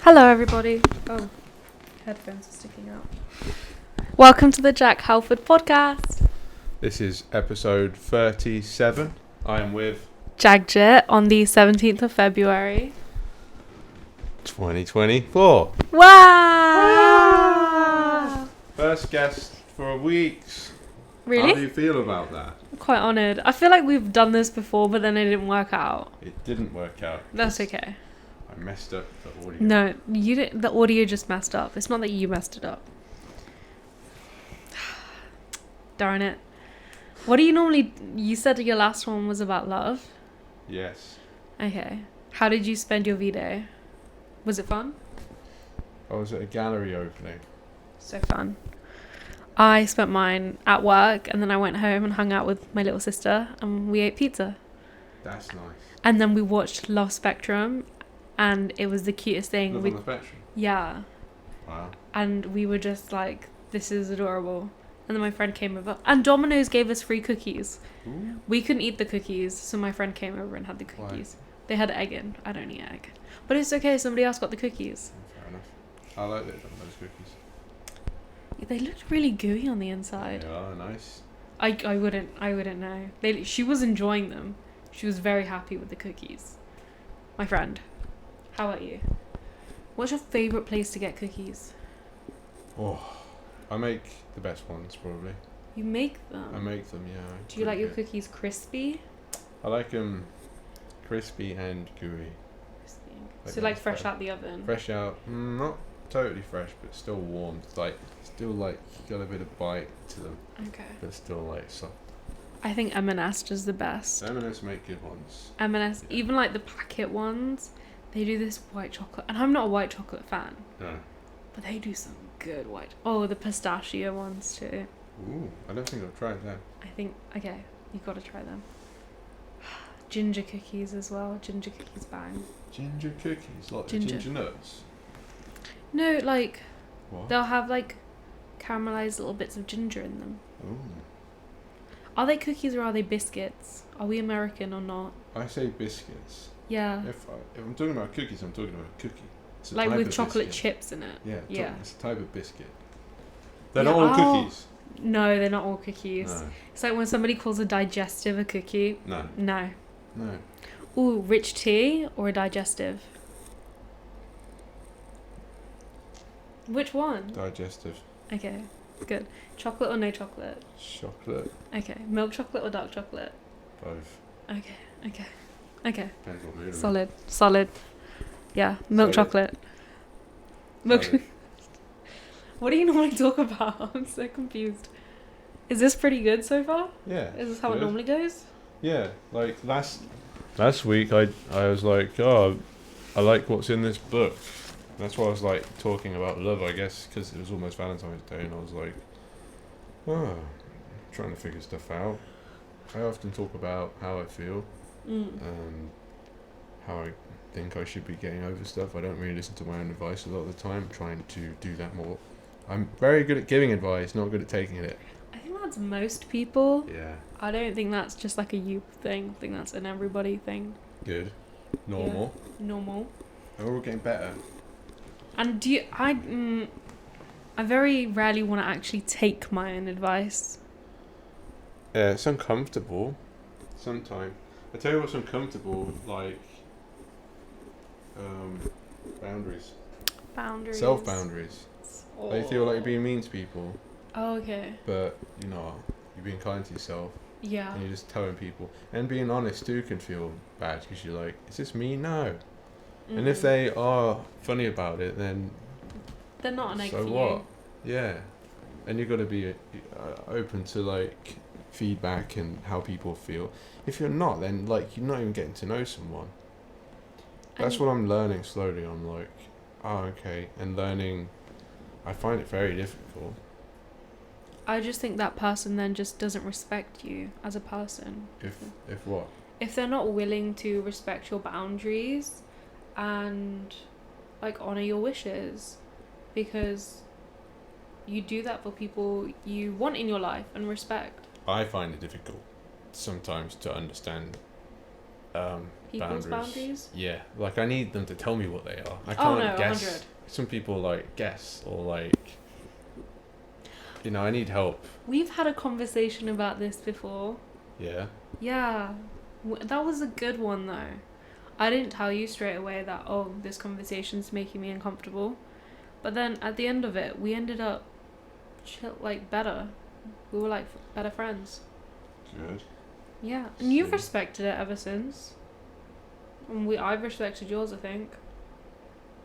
Hello everybody. Oh, headphones are sticking out. Welcome to the Halford podcast. This is episode 37. I am with Jagjit on the 17th of February. 2024. Wow! First guest for weeks. Really? How do you feel about that? I'm quite honoured. I feel like we've done this before, but then it didn't work out. It didn't work out. That's okay. I messed up the audio. No, you didn't. The audio just messed up. It's not that you messed it up. Darn it. What do you normally... You said your last one was about love? Yes. Okay. How did you spend your V-Day? Was it fun? I was at a gallery opening. So fun. I spent mine at work and then I went home and hung out with my little sister and we ate pizza. That's nice. And then we watched Love Spectrum and it was the cutest thing. Love on the Spectrum? Yeah. Wow. And we were just like, this is adorable. And then my friend came over. And Domino's gave us free cookies. Ooh. We couldn't eat the cookies, so my friend came over and had the cookies. Why? They had egg in. I don't eat egg. But it's okay, somebody else got the cookies. Fair enough. I like those cookies. They looked really gooey on the inside. They are nice. I wouldn't know. She was enjoying them. She was very happy with the cookies. My friend. How about you? What's your favourite place to get cookies? Oh, I make the best ones probably. You make them? I make them, yeah. Do you like your cookies crispy? I like them crispy and gooey. Crispy. So like fresh out the oven? Fresh out, not totally fresh, but still warm. Like still like got a bit of bite to them. Okay. But still like soft. I think M&S does the best. M&S make good ones. M&S, yeah. Even like the packet ones, they do this white chocolate, and I'm not a white chocolate fan. No. But they do some good white. Oh, the pistachio ones too. Ooh, I don't think I've tried that. I think you've got to try them. Ginger cookies as well. Ginger cookies bang. Ginger cookies, like ginger nuts. No, like what? They'll have like caramelized little bits of ginger in them. Ooh. Are they cookies or are they biscuits? Are we American or not? I say biscuits. Yeah. If I'm talking about cookies, I'm talking about a cookie. It's a like type with of chocolate biscuit. chips in it. Yeah. Yeah. It's a type of biscuit. They're not all cookies. No, they're not all cookies. No. It's like when somebody calls a digestive a cookie. No. No. No. Ooh, rich tea or a digestive? Which one? Digestive. Okay, good. Chocolate or no chocolate? Chocolate. Okay. Milk chocolate or dark chocolate? Both. Okay. Depends what mood I'm in. Solid. Yeah, milk Solid. chocolate. Milk. What do you normally talk about? I'm so confused. Is this pretty good so far? Yeah. Is this how it normally goes? Yeah, like last week I was like, oh, I like what's in this book. That's why I was like talking about love, I guess, because it was almost Valentine's Day, and I was like, oh, trying to figure stuff out. I often talk about how I feel, and how I think I should be getting over stuff. I don't really listen to my own advice a lot of the time. I'm trying to do that more. I'm very good at giving advice, not good at taking it. I think that's most people. Yeah. I don't think that's just like a you thing. I think that's an everybody thing. Good. Normal. Yeah. Normal. And we're all getting better. And I very rarely want to actually take my own advice. Yeah, it's uncomfortable. Sometimes. I tell you what's uncomfortable, like boundaries. Boundaries. Self-boundaries. Oh. Like you feel like you're being mean to people. Oh, okay. But you're not. You're being kind to yourself. Yeah. And you're just telling people. And being honest too can feel bad because you're like, is this me? No. And if they are funny about it, then they're not an egg so for what? you. Yeah. And you've got to be open to like feedback and how people feel. If you're not, then like you're not even getting to know someone. That's what I'm learning slowly. I'm like, oh, okay. And learning, I find it very difficult. I just think that person then just doesn't respect you as a person. If what? If they're not willing to respect your boundaries and like honor your wishes, because you do that for people you want in your life and respect. I find it difficult sometimes to understand People's boundaries? Yeah, like I need them to tell me what they are. I Oh, can't no, guess. 100. Some people like guess or like, I need help. We've had a conversation about this before. Yeah. Yeah. That was a good one, though. I didn't tell you straight away that, oh, this conversation's making me uncomfortable. But then at the end of it, we ended up better. We were like better friends. Good. Yeah. And you've See. respected it ever since. And I've respected yours, I think.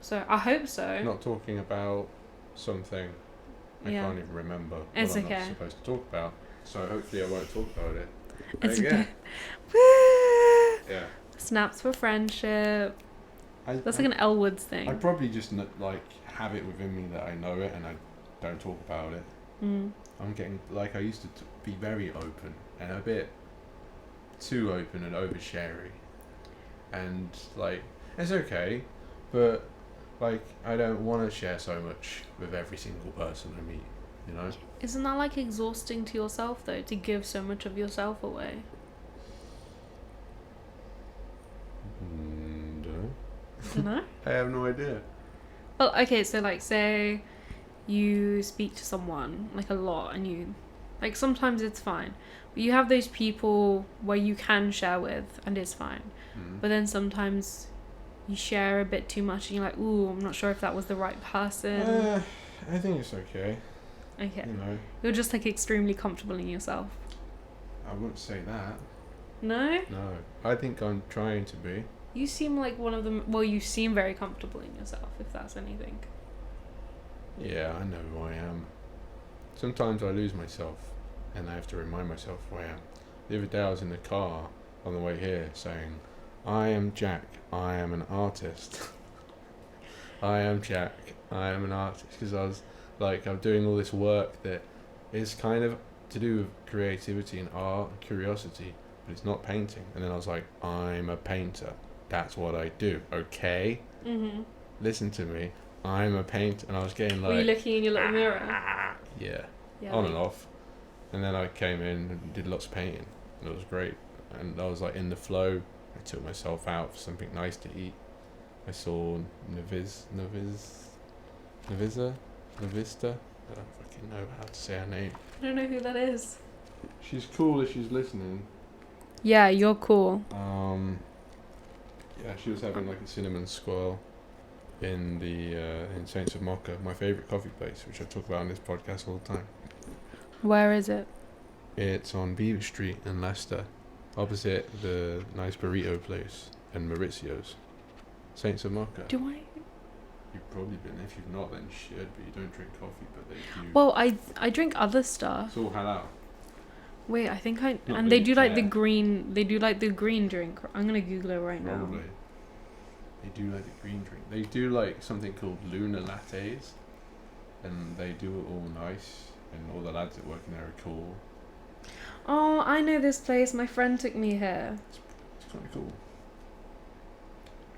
So I hope so. Not talking about something I Yeah. can't even remember It's what I'm okay. not supposed to talk about. So hopefully I won't talk about it. It's Yeah. okay. Yeah. Snaps for friendship. That's like an Elwoods thing. I probably just like have it within me that I know it and I don't talk about it. Mm. I'm getting like I used to be very open and a bit too open and oversharing, and like it's okay, but like I don't want to share so much with every single person I meet. Isn't that like exhausting to yourself though, to give so much of yourself away? No. I don't know. I have no idea. Well, okay, so like say you speak to someone like a lot and you like sometimes it's fine. But you have those people where you can share with and it's fine. Mm. But then sometimes you share a bit too much and you're like, ooh, I'm not sure if that was the right person. I think it's okay. Okay. You You're just like extremely comfortable in yourself. I wouldn't say that. No? No, I think I'm trying to be. You seem like one of them. Well, you seem very comfortable in yourself, if that's anything. Yeah, I know who I am. Sometimes I lose myself and I have to remind myself who I am. The other day I was in the car on the way here saying, I am Jack, I am an artist. I am Jack, I am an artist. Because I was like, I'm doing all this work that is kind of to do with creativity and art and curiosity, but it's not painting. And then I was like, I'm a painter. That's what I do, okay? Mm-hmm. Listen to me. I'm a painter. And I was getting like... Were you looking in your little mirror? Yeah. Yeah. On and off. And then I came in and did lots of painting. And it was great. And I was like in the flow. I took myself out for something nice to eat. I saw Navista. I don't fucking know how to say her name. I don't know who that is. She's cool if she's listening. Yeah, you're cool. Yeah, she was having like a cinnamon squirrel in the in Saints of Mocha, my favourite coffee place, which I talk about on this podcast all the time. Where is it? It's on Beaver Street in Leicester, opposite the nice burrito place and Maurizio's. Saints of Mocha. Do I? You've probably been. If you've not, then you should. But you don't drink coffee, but they do. Well, I drink other stuff. It's all halal. Wait, I think I... Not and that they you do like the care. green... They do like the green drink. I'm going to Google it right Probably. now. They do like the green drink. They do like something called Lunar lattes, and they do it all nice. And all the lads that work in there are cool. Oh, I know this place. My friend took me here. It's kind of cool.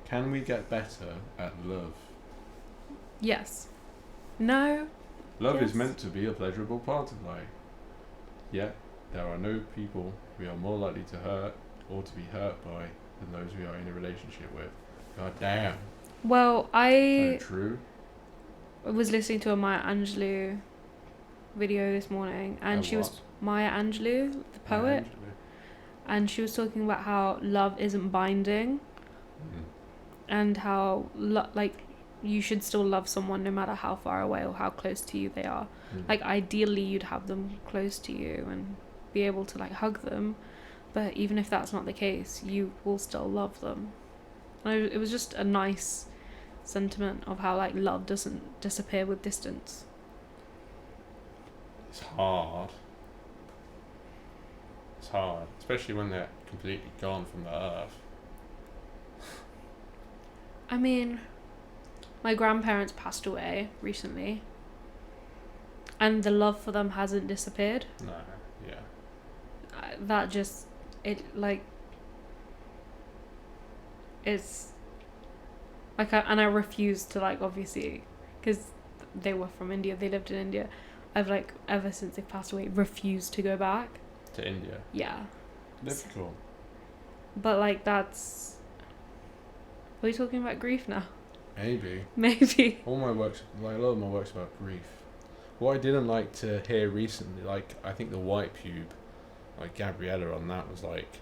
Can we get better at love? Yes. No. Love Yes. is meant to be a pleasurable part of life. Yet, there are no people we are more likely to hurt or to be hurt by than those we are in a relationship with. God damn. Well, So I true. was listening to a Maya Angelou video this morning, and she was Maya Angelou, the poet, and she was talking about how love isn't binding, and how you should still love someone no matter how far away or how close to you they are. Like ideally you'd have them close to you and be able to like hug them, but even if that's not the case, you will still love them. And it was just a nice sentiment of how like love doesn't disappear with distance. It's hard. It's hard, especially when they're completely gone from the earth. I mean, my grandparents passed away recently, and the love for them hasn't disappeared. No, yeah. That just, it like, it's like, and I refuse to like, obviously, because they were from India, they lived in India. I've like, ever since they passed away, refused to go back. To India. Yeah. Difficult. But like that's. Are we talking about grief now? Maybe. Maybe. All my works, like a lot of my works about grief. What I didn't like to hear recently, like I think the White Pube, like Gabriella on that was like,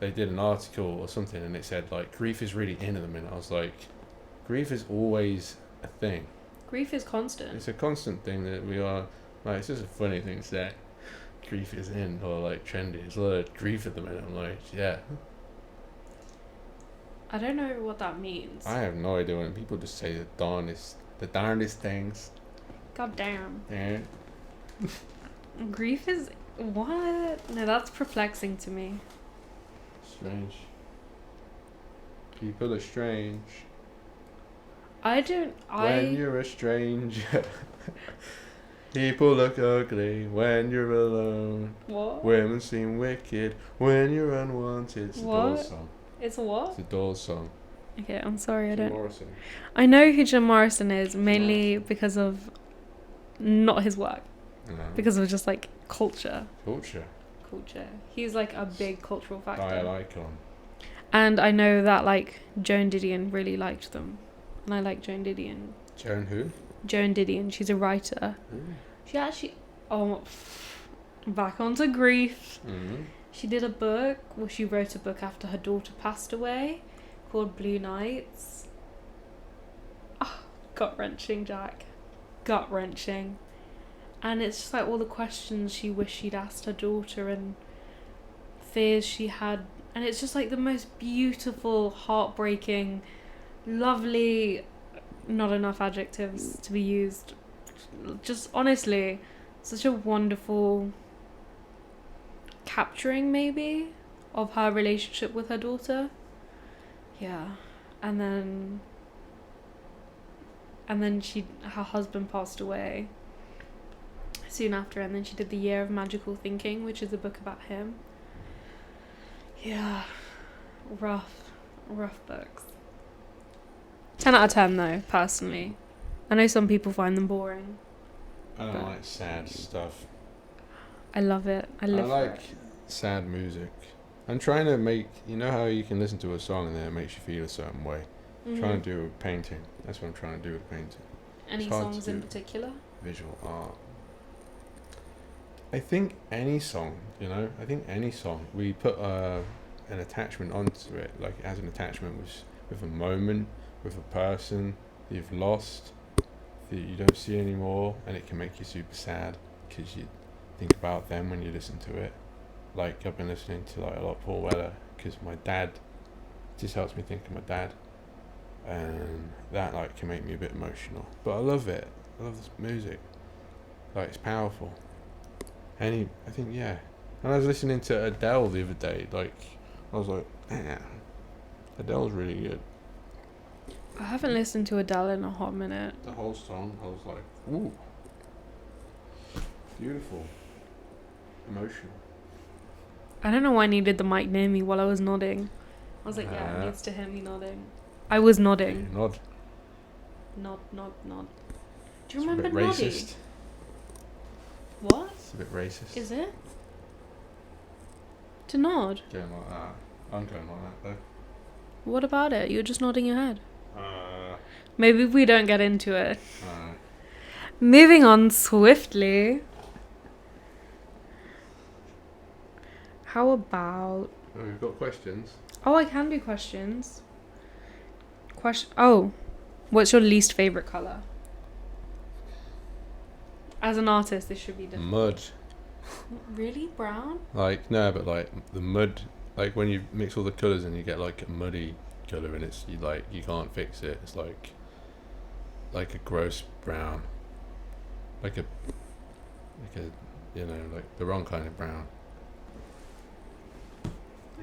they did an article or something and it said like grief is really in at the minute. I was like, grief is always a thing. Grief is constant. It's a constant thing that we are, like, it's just a funny thing to say. Grief is in, or like trendy. It's a lot of grief at the minute. I'm like, yeah. I don't know what that means. I have no idea when people just say the darndest things. God damn. Yeah. Grief is what? No, that's perplexing to me. Strange. People are strange. When you're a stranger. People look ugly when you're alone. What? Women seem wicked when you're unwanted. It's a Doors song. It's a what? It's a Doors song. Okay, I'm sorry, I don't. Morrison. I know who Jim Morrison is mainly because of not his work, because of just like culture. Culture. He's like a big cultural factor. Style icon. And I know that like Joan Didion really liked them, and I like Joan Didion. Joan who? Joan Didion. She's a writer. Ooh. She actually back onto grief. Mm-hmm. She did a book. Well, she wrote a book after her daughter passed away, called Blue Nights. Oh, gut-wrenching, Jack. Gut-wrenching. And it's just like all the questions she wished she'd asked her daughter and fears she had. And it's just like the most beautiful, heartbreaking, lovely, not enough adjectives to be used. Just honestly, such a wonderful capturing maybe of her relationship with her daughter. Yeah. And then her husband passed away soon after, and then she did The Year of Magical Thinking, which is a book about him. Yeah. Rough books. 10 out of 10 though, personally. I know some people find them boring. I don't like sad stuff. I love it. I like sad music. I'm trying to make, you know how you can listen to a song and then it makes you feel a certain way? Mm-hmm. Trying to do with painting. That's what I'm trying to do with painting. Any songs in particular? Visual art. I think any song, we put an attachment onto it, like it has an attachment with a moment, with a person that you've lost, that you don't see anymore, and it can make you super sad because you think about them when you listen to it. Like I've been listening to like a lot of Paul Weller because my dad, just helps me think of my dad, and that like can make me a bit emotional. But I love it. I love this music. Like it's powerful. And I was listening to Adele the other day. Like I was like, man, Adele's really good. I haven't listened to Adele in a hot minute. The whole song, I was like, ooh, beautiful, emotional. I don't know why I needed the mic near me while I was nodding. I was like, it needs to hear me nodding. I was nodding. Nod. Nod. Do It's you remember a bit nodding? racist. What? It's a bit racist. Is it? To nod? Going like that. I'm going like that though. What about it? You're just nodding your head. Maybe we don't get into it. Moving on swiftly. How about... Oh, we've got questions. Oh, I can do questions. What's your least favourite colour? As an artist, this should be different. Mud. Really? Brown? Like, no, but like the mud, like when you mix all the colours and you get like a muddy colour and you can't fix it. It's like a gross brown. Like the wrong kind of brown.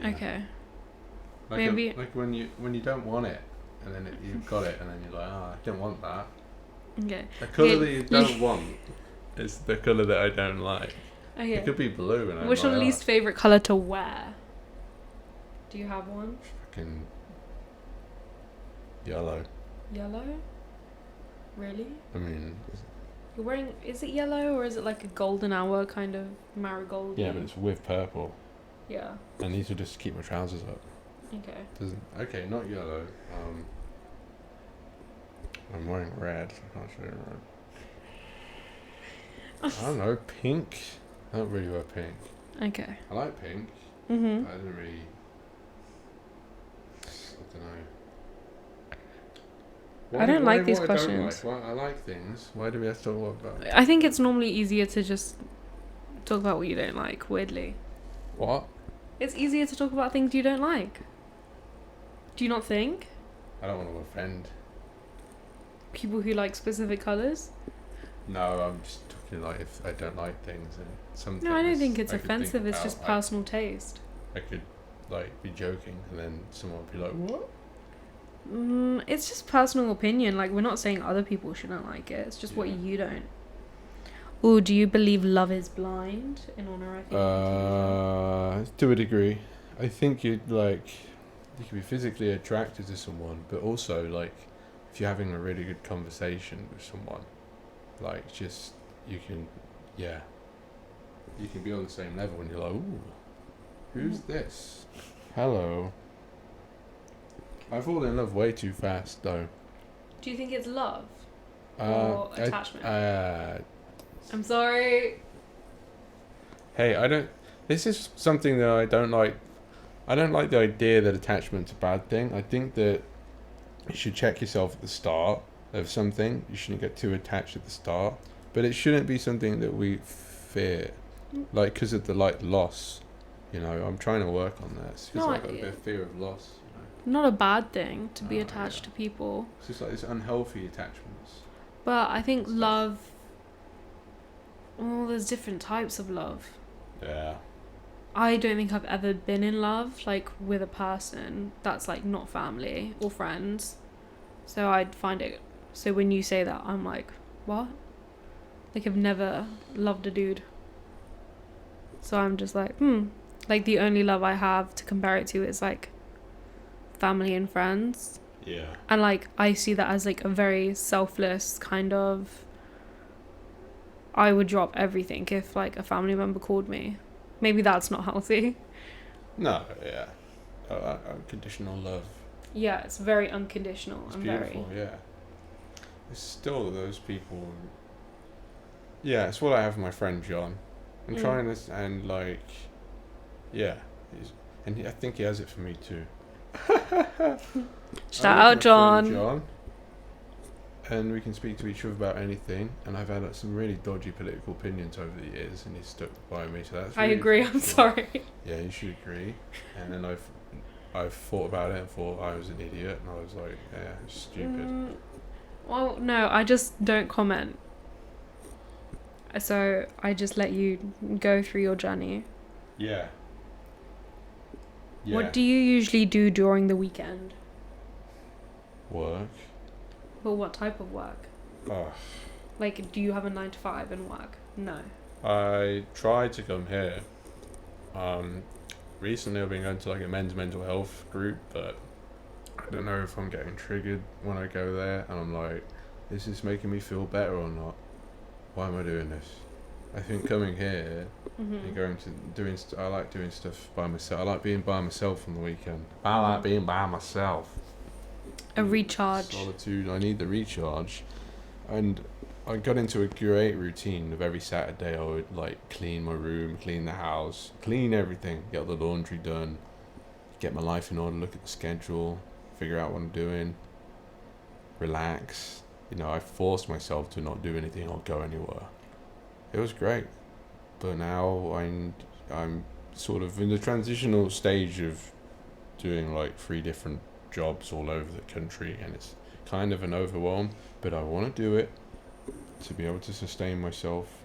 Yeah. Okay. Like Maybe when you don't want it and then you've got it and then you're like, I don't want that. Okay. The colour that you don't want is the colour that I don't like. Okay. It could be blue and What's your least favourite colour to wear? Do you have one? Fucking yellow. Yellow? Really? I mean... You're wearing... Is it yellow or is it like a golden hour kind of marigold? Yeah, but it's with purple. Yeah. I need to just keep my trousers up. Okay, not yellow. I'm wearing red. I can't show you red. I don't know, pink. I don't really wear pink. Okay. I like pink. Mhm. But I don't really. I don't know. I don't like these questions. I like things. Why do we have to talk about? I think it's normally easier to just talk about what you don't like. Weirdly. What? It's easier to talk about things you don't like. Do you not think? I don't want to offend. People who like specific colours? No, I'm just talking like if I don't like things and some. No, I don't think it's I could offensive. think It's just about, personal taste. I could like be joking and then someone would be like, "What?" It's just personal opinion. Like, we're not saying other people shouldn't like it. It's just what you don't. Oh, do you believe love is blind? In honor, I think. To a degree, I think you can be physically attracted to someone, but also like if you're having a really good conversation with someone, like just you can be on the same level and you're like, ooh, who's this? Hello. I fall in love way too fast though. Do you think it's love or attachment? I'm sorry. Hey, this is something that I don't like. I don't like the idea that attachment's a bad thing. I think that you should check yourself at the start of something. You shouldn't get too attached at the start. But it shouldn't be something that we fear. Like, because of the loss. You know, I'm trying to work on this. Because I've got a bit of fear of loss. Not a bad thing to be attached to people. It's just like this unhealthy attachments. But I think love... Well, there's different types of love. Yeah. I don't think I've ever been in love, like, with a person that's, like, not family or friends. So I'd find it... So when you say that, I'm like, what? Like, I've never loved a dude. So I'm just like, Like, the only love I have to compare it to is, like, family and friends. Yeah. And, like, I see that as, like, a very selfless kind of... I would drop everything if, like, a family member called me. Maybe that's not healthy. No, yeah. Unconditional love. Yeah, it's very unconditional. It's beautiful, yeah. It's still those people... Yeah, it's what I have with my friend John. I'm trying this, and, like... Yeah. I think he has it for me, too. Shout out, John. And we can speak to each other about anything. And I've had some really dodgy political opinions over the years, and he's stuck by me. So that's. Really I agree. I'm sorry. Yeah, you should agree. And then I've thought about it and thought I was an idiot, and I was like, yeah, it's stupid. Well, no, I just don't comment. So I just let you go through your journey. Yeah. What do you usually do during the weekend? Work. Well, what type of work? Like, do you have a 9 to 5 and work? No. I tried to come here. Recently I've been going to like a men's mental health group, but I don't know if I'm getting triggered when I go there, and I'm like, is this making me feel better or not? Why am I doing this? I think coming here and going to doing I like doing stuff by myself. I like being by myself on the weekend. I like being by myself. A recharge. Solitude. I need the recharge. And I got into a great routine of every Saturday I would like clean my room, clean the house, clean everything, get the laundry done, get my life in order, look at the schedule, figure out what I'm doing, relax. You know, I forced myself to not do anything or go anywhere. It was great. But now I'm sort of in the transitional stage of doing like 3 different jobs all over the country, and it's kind of an overwhelm, but I want to do it to be able to sustain myself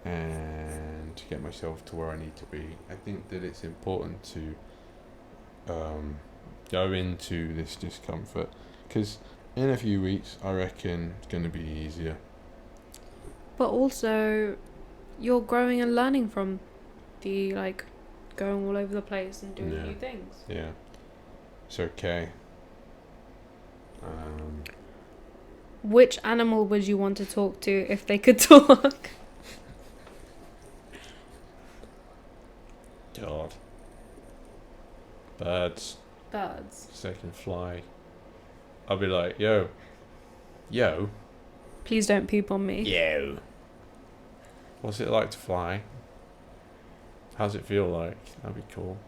and to get myself to where I need to be. I think that it's important to go into this discomfort, because in a few weeks I reckon it's going to be easier. But also, you're growing and learning from the, like, going all over the place and doing new things. Yeah. It's okay. Which animal would you want to talk to if they could talk? God. Birds. Birds. So they can fly. I'll be like, yo. Please don't poop on me. Yo. What's it like to fly? How's it feel like? That'd be cool.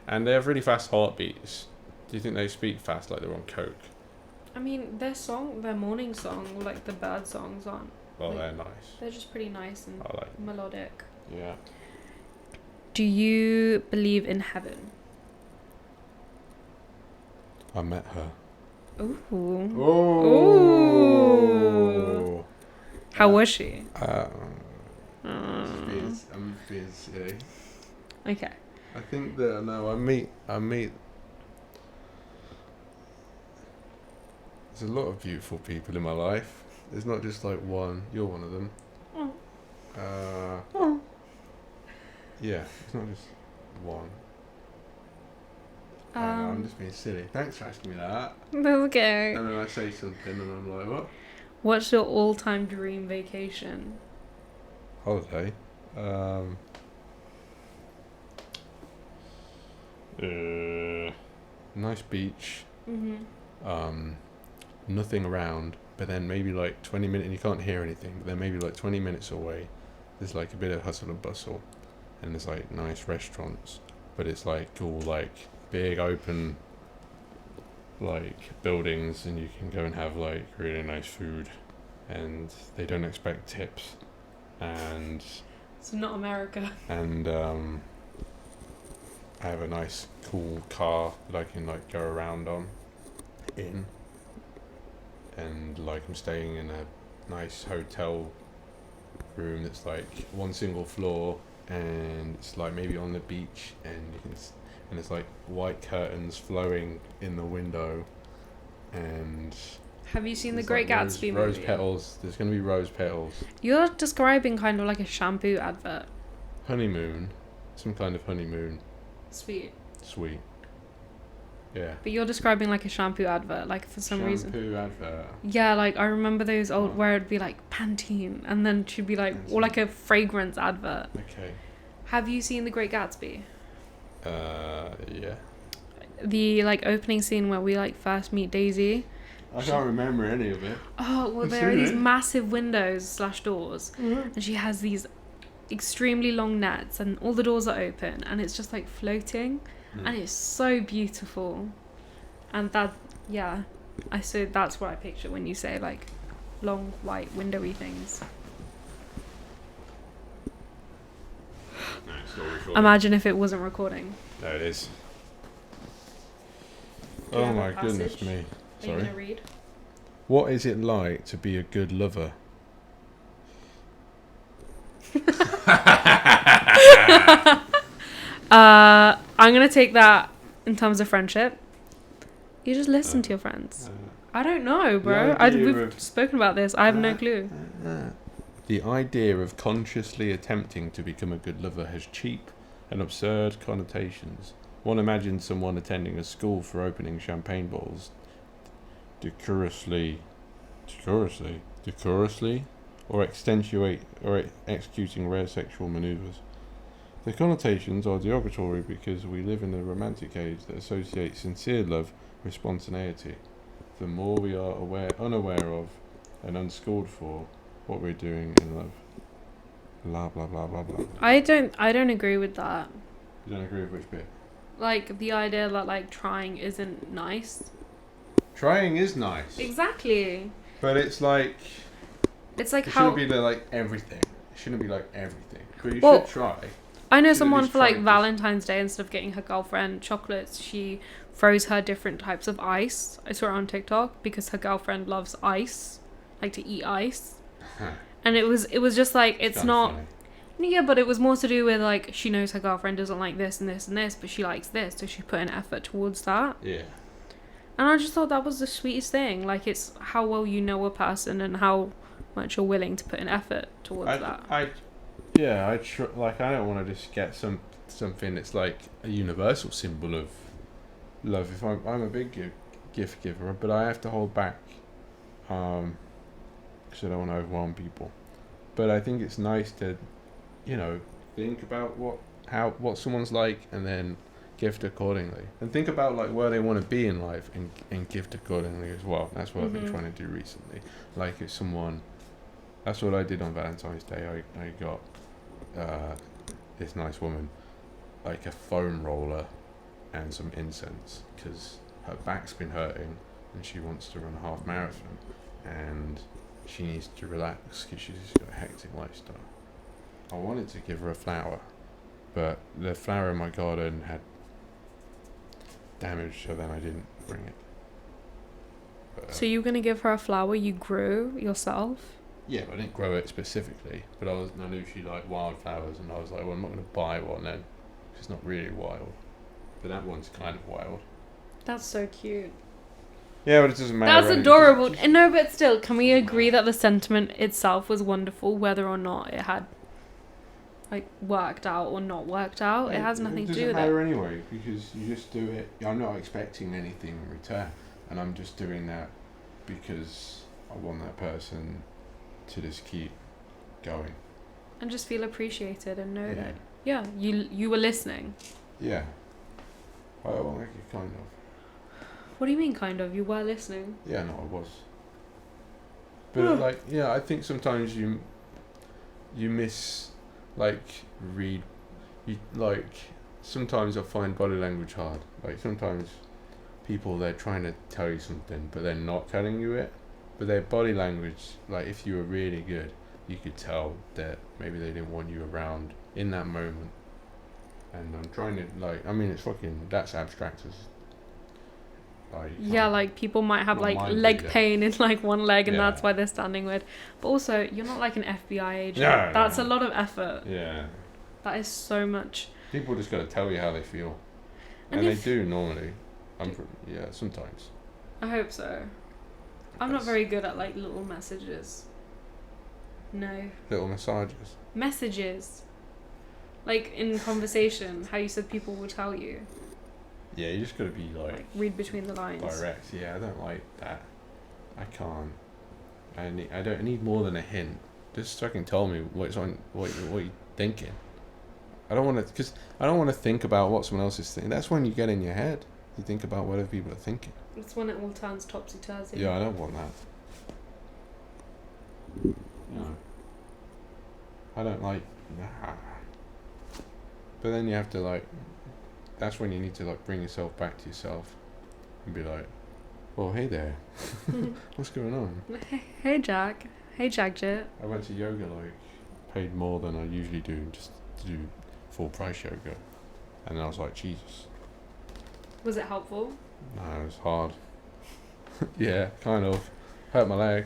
And they have really fast heartbeats. Do you think they speak fast like they're on coke? I mean, their morning song, like the bird songs aren't. Well, like, they're nice. They're just pretty nice and melodic. Yeah. Do you believe in heaven? I met her. Ooh. Oh. Ooh. How was she? I'm being silly. Okay. I think that I meet. There's a lot of beautiful people in my life. There's not just like one. You're one of them. Yeah, it's not just one. I'm just being silly. Thanks for asking me that. Okay. And then I say something and I'm like, what? What's your all-time dream vacation? Holiday. Nice beach. Mm-hmm. Nothing around, but then maybe like 20 minutes, and you can't hear anything, but then maybe like 20 minutes away, there's like a bit of hustle and bustle, and there's like nice restaurants, but it's like all like big open like buildings, and you can go and have like really nice food, and they don't expect tips, and it's not America. And I have a nice cool car that I can like go around in, and like I'm staying in a nice hotel room that's like one single floor, and it's like maybe on the beach, and and it's like white curtains flowing in the window, and have you seen the Great Gatsby movie? Rose petals. There's going to be rose petals. You're describing kind of like a shampoo advert. Honeymoon. Some kind of honeymoon. Sweet. Yeah. But you're describing like a shampoo advert, like for some reason. Shampoo advert. Yeah, like I remember those old where it'd be like Pantene, and then she'd be like, or like a fragrance advert. Okay. Have you seen The Great Gatsby? Yeah. The like opening scene where we like first meet Daisy. I can't remember any of it. Oh, well, there are these massive windows / doors, and she has these extremely long nets, and all the doors are open, and it's just like floating, and it's so beautiful. And that, yeah, so that's what I picture when you say like long white windowy things. No, it's not recording. Imagine if it wasn't recording. No, it is. Do you Oh have a my goodness passage? me. Are you gonna read? What is it like to be a good lover? I'm gonna take that in terms of friendship. You just listen to your friends. I don't know, bro. We've spoken about this. I have no clue. The idea of consciously attempting to become a good lover has cheap and absurd connotations. One imagines someone attending a school for opening champagne bottles decorously, or executing rare sexual maneuvers. The connotations are derogatory because we live in a romantic age that associates sincere love with spontaneity. The more we are unaware of and unschooled for what we're doing in love. Blah blah blah blah blah. I don't agree with that. You don't agree with which bit? Like the idea that like trying isn't nice. Trying is nice. Exactly. But it's like how shouldn't be like everything. It shouldn't be like everything. But you should try. I know someone for like Valentine's Day, instead of getting her girlfriend chocolates, she throws her different types of ice. I saw it on TikTok because her girlfriend loves ice, like to eat ice. And it was just like it's not funny. Yeah, but it was more to do with like she knows her girlfriend doesn't like this and this and this, but she likes this, so she put an effort towards that. Yeah. And I just thought that was the sweetest thing. Like it's how well you know a person and how much you're willing to put an effort towards that. I don't want to just get something that's like a universal symbol of love. If I'm a big gift giver, but I have to hold back, because I don't want to overwhelm people. But I think it's nice to, think about what someone's like, and then gift accordingly. And think about like where they want to be in life and gift accordingly as well. That's what I've been trying to do recently. Like if someone, that's what I did on Valentine's Day. I got this nice woman like a foam roller and some incense because her back's been hurting and she wants to run a half marathon and she needs to relax because she's got a hectic lifestyle. I wanted to give her a flower, but the flower in my garden had damage, so then I didn't bring it. But, so you were gonna give her a flower you grew yourself? Yeah, but I didn't grow it specifically, but I knew she liked wildflowers, and I was like, well, I'm not going to buy one then. It's not really wild, but that one's kind of wild. That's so cute. Yeah, but it doesn't matter. That's adorable. No, but still, can we agree that the sentiment itself was wonderful, whether or not it had like worked out or not worked out? It has nothing to do with it. It doesn't matter anyway, because you just do it. I'm not expecting anything in return, and I'm just doing that because I want that person to just keep going and just feel appreciated and know that you were listening. Yeah. Well, like you kind of. What do you mean kind of? You were listening? Yeah, no, I was. But like, yeah, I think sometimes you miss read you like sometimes I find body language hard. Like sometimes people, they're trying to tell you something but they're not telling you it. But their body language, like if you were really good, you could tell that maybe they didn't want you around in that moment. And I'm trying to it's fucking, that's abstract as like people might have like leg pain in like one leg and that's why they're standing weird. But also, you're not like an FBI agent. That's a lot of effort. Yeah. That is so much. People just gotta tell you how they feel. And they do normally. Sometimes. I hope so. I'm not very good at like little messages. No. Little massages. Messages. Like in conversation, how you said people will tell you. Yeah, you just gotta be like read between the lines. Direct. Yeah, I don't like that. I can't. I don't need more than a hint. Just fucking tell me what you're thinking. I don't want to think about what someone else is thinking. That's when you get in your head. You think about what other people are thinking. It's when it all turns topsy-turvy. Yeah, I don't want that. No. I don't like. Nah. But then you have to that's when you need to bring yourself back to yourself and be like, oh, hey there. What's going on? Hey Jack. Hey Jagjit. I went to yoga, paid more than I usually do just to do full price yoga. And then I was like, Jesus. Was it helpful? No, it was hard. Yeah, kind of. Hurt my leg.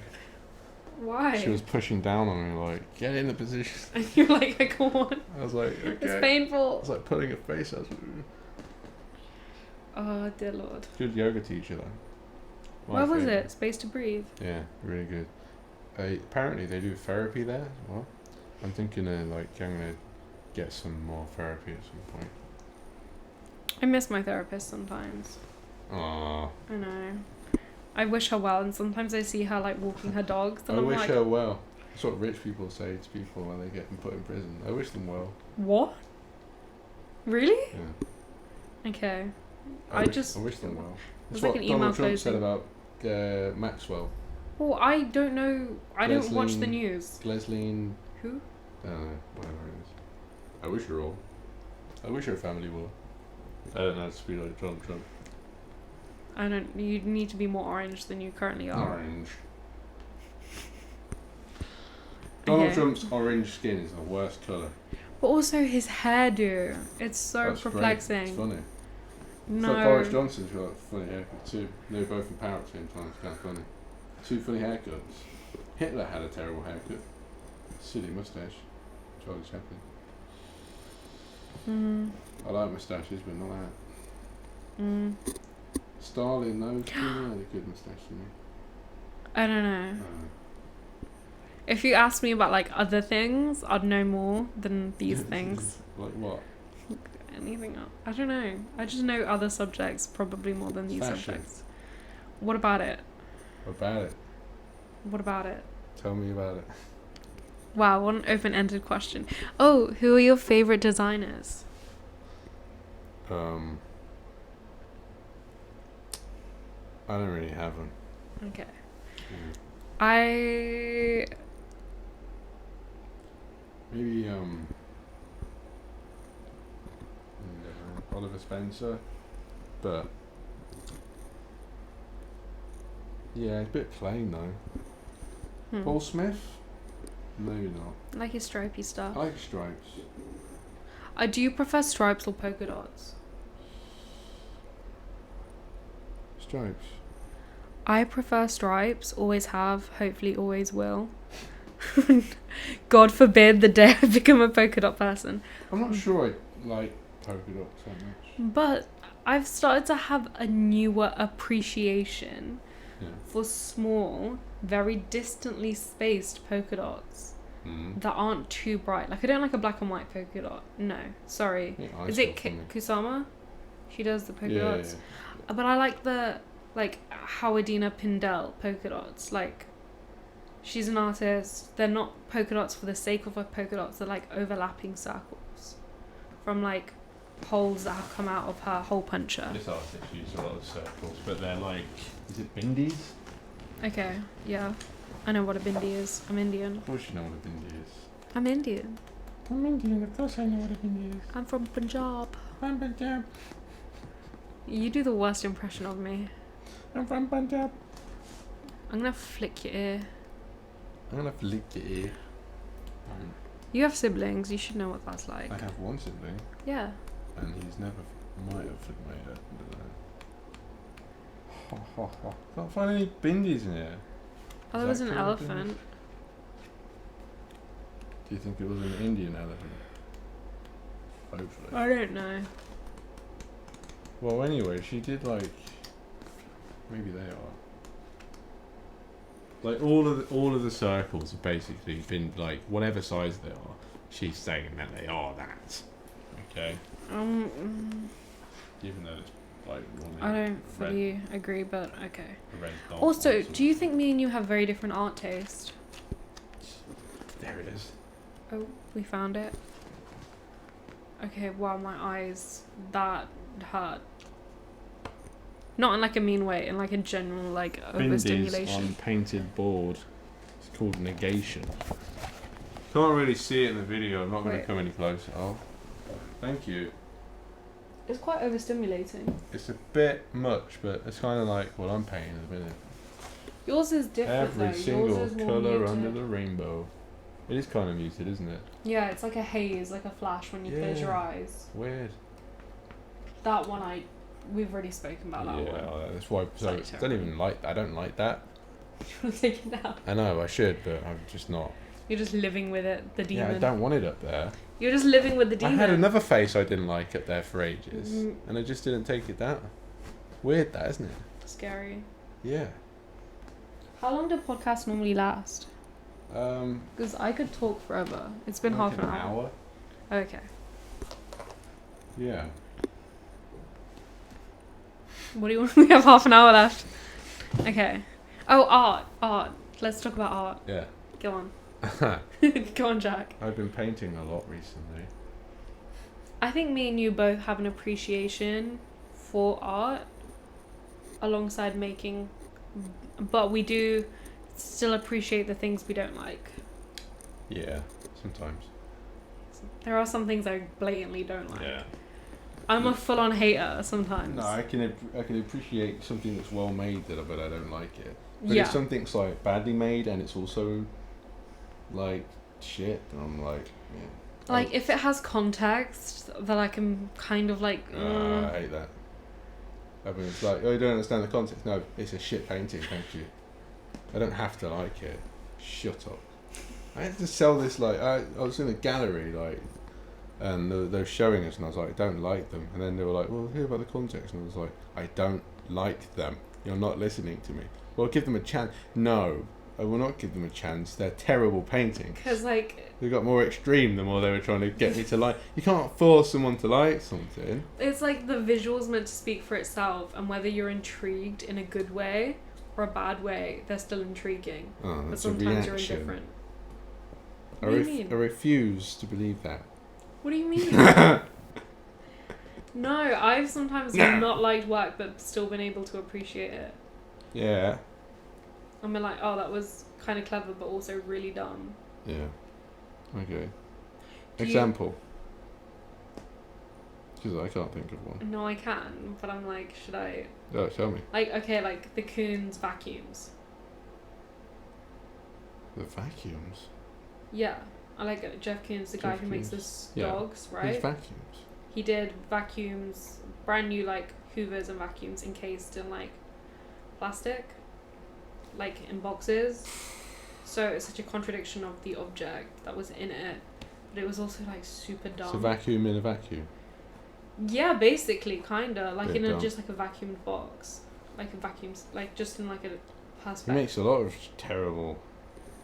Why? She was pushing down on me, get in the position. And you're like, I go on. I was like, okay. It's painful. I was putting a face. I was oh, dear Lord. Good yoga teacher, though. Where was it? Space to Breathe? Yeah, really good. Apparently, they do therapy there as well. I'm thinking of, I'm going to get some more therapy at some point. I miss my therapist sometimes. Aww. I know. I wish her well, and sometimes I see her walking her dogs, and I I'm wish her well. That's what rich people say to people when they get them put in prison. I wish them well. What? Really? Yeah. Okay. I wish them well. That's what an Donald Trump said about Maxwell. Oh, I don't know. I don't watch the news. Ghislaine. Who? I don't know. Whatever it is. I wish her all. I wish her family well. I don't know how to speak like Trump. I don't. You need to be more orange than you currently are. Orange. Donald Trump's orange skin is the worst colour. But also his hairdo. It's so That's perplexing. Great. It's funny. No. It's like Boris Johnson's got a funny haircut too. They were both in power at the same time. It's kind of funny. Two funny haircuts. Hitler had a terrible haircut. Silly moustache. Charlie Chaplin. I like moustaches, but not that. Stalin, though, Stalin had a good moustache to me. I don't know. If you asked me about other things, I'd know more than these things. Like what? Anything else? I don't know. I just know other subjects probably more than these subjects. What about it? What about it? Tell me about it. Wow, what an open-ended question. Oh, who are your favorite designers? I don't really have them. Okay. Yeah. Maybe Oliver Spencer, but yeah, it's a bit plain though. Paul Smith, maybe not. I like his stripy stuff. I like stripes. Do you prefer stripes or polka dots? Stripes. I prefer stripes. Always have. Hopefully, always will. God forbid the day I become a polka dot person. I'm not sure I like polka dots that much. But I've started to have a newer appreciation Yeah. for small, very distantly spaced polka dots that aren't too bright. Like, I don't like a black and white polka dot. No, sorry. Yeah, Is it Kusama? She does the polka dots. Yeah. But I like the, Howardina Pindell polka dots. Like, she's an artist. They're not polka dots for the sake of a polka dots. They're, overlapping circles from, holes that have come out of her hole puncher. This artist uses a lot of circles, but they're is it bindies? Okay, yeah. I know what a bindi is. I'm Indian. Of course you know what a bindi is. I'm Indian. I'm Indian, of course I know what a bindi is. I'm from Punjab. I'm Punjab. You do the worst impression of me. I'm from Punjab. I'm gonna flick your ear. I'm gonna flick your ear. You have siblings. You should know what that's like. I have one sibling. Yeah. And he's never might have flicked my ear. Can't find any bindies in here. Oh, there was an elephant. Do you think it was an Indian elephant? Hopefully. I don't know. Well, anyway, she did maybe they are. All of the circles have basically been whatever size they are. She's saying that they are that. Okay. Even though it's I don't fully agree, but okay. Red dot Also, do you think me and you have very different art taste? There it is. Oh, we found it. Okay, wow, my eyes, that hurt. Not in a mean way, in a general overstimulation. Bindies on painted board. It's called negation. Can't really see it in the video. I'm not going to come any closer. Oh, thank you. It's quite overstimulating. It's a bit much, but it's kind of what I'm painting at the minute. Yours is different. Every single colour under the rainbow. It is kind of muted, isn't it? Yeah, it's like a haze, like a flash when you close your eyes. Weird. That one we've already spoken about that one. Yeah, that's why. So I don't even I don't like that. You want to take it down? I know I should, but I'm just not. You're just living with it, the demon. Yeah, I don't want it up there. You're just living with the demon. I had another face I didn't like up there for ages, and I just didn't take it down. Weird, that, isn't it? Scary. Yeah. How long do podcasts normally last? Because I could talk forever. It's been half an hour. Okay. Yeah. What do you want? We have half an hour left. Okay. Oh, art. Let's talk about art. Yeah. Go on. Go on, Jack. I've been painting a lot recently. I think me and you both have an appreciation for art alongside making, but we do still appreciate the things we don't like. Yeah, sometimes. There are some things I blatantly don't like. Yeah. I'm a full-on hater sometimes. No, I can appreciate something that's well made, but I don't like it. But yeah. if something's badly made and it's also shit, and I'm yeah. If it has context that I can kind of I hate that. I mean, it's oh, you don't understand the context. No, it's a shit painting, thank you. I don't have to like it. Shut up. I had to sell this I was in a gallery and they were showing us, and I was like, I don't like them. And then they were like, well, hear about the context. And I was like, I don't like them. You're not listening to me. Well, give them a chance. No, I will not give them a chance. They're terrible paintings. Because they got more extreme the more they were trying to get me to like. You can't force someone to like something. It's the visual's meant to speak for itself, and whether you're intrigued in a good way or a bad way, they're still intriguing. Oh, but sometimes you're indifferent. What do you mean? I refuse to believe that. What do you mean? No, I've sometimes not liked work but still been able to appreciate it. Yeah. I mean, like, oh, that was kind of clever but also really dumb. Yeah. Okay. Example. Because I can't think of one. No, I can, but I'm like, should I? Oh, tell me. Like, okay, like the Koons vacuums. The vacuums? Yeah. I like Jeff Koons, the guy who makes those dogs, right? His vacuums? He did vacuums, brand new, like, hoovers and vacuums encased in, like, plastic. Like, in boxes. So it's such a contradiction of the object that was in it. But it was also, like, super dumb. It's a vacuum in a vacuum? Yeah, basically, kinda. Like, in dumb. just, like, a vacuumed box. Like, a vacuum, like, just in, like, a perspex. He makes a lot of terrible...